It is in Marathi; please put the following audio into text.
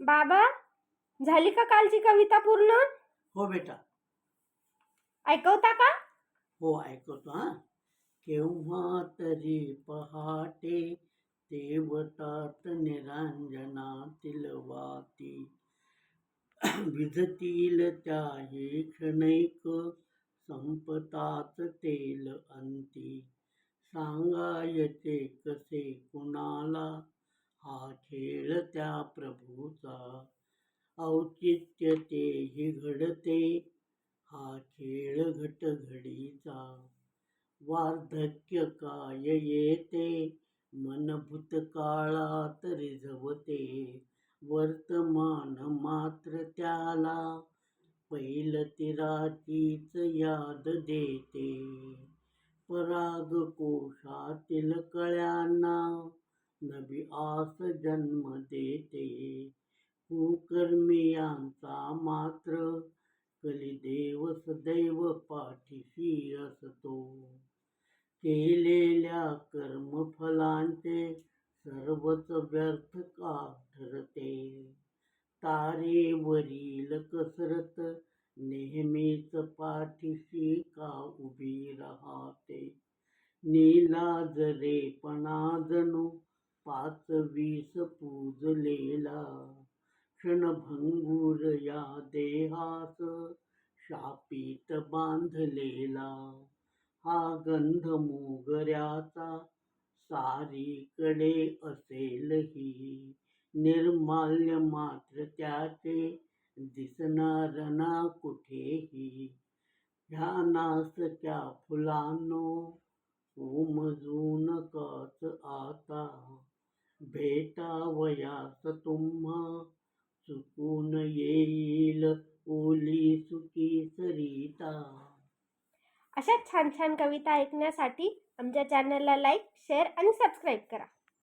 बाबा, झाली का कालची कविता पूर्ण? हो बेटा. ऐकवता का? हो ऐकतो हा. केव्हा तरी पहाटे तेवतात निरांजनातील वाती, विझतील त्याही क्षणैक संपताच तेल अंती. सांगायचे कसे कुणाला हा खेळ त्या प्रभूचा, औचित्य तेही घडते हा खेळ घटघडीचा. वार्धक्य काय येते मन भूतकाळात रिझवते, वर्तमान मात्र त्याला पैलतीराचीच याद देते. पराग कोशातील कळ्यांना नवी आस जन्म देते, कुकर्मियांचा मात्र कलिदेव सदैव पाठीशी असतो. केलेल्या कर्मफलांचे सर्वच व्यर्थ का ठरते, तारेवरील कसरत नेहमीच पाठीशी का उभी राहते. नीलाजरेपणा जणू 5-20 पूजलेला, क्षणभंगुर या देहास शापित बांधलेला. हा गंध मोगऱ्याचा सारीकडे असेलही, निर्माल्य मात्र त्याचे दिसणार ना कुठेही. ह्या नासक्या फुलांनो उमजू नकाच आता, भेटावयास तुम्हा चुकून येईल ओली सुकी सरिता. अशा छान छान कविता ऐकण्यासाठी आमच्या चॅनलला लाईक, शेअर आणि सबस्क्राईब करा.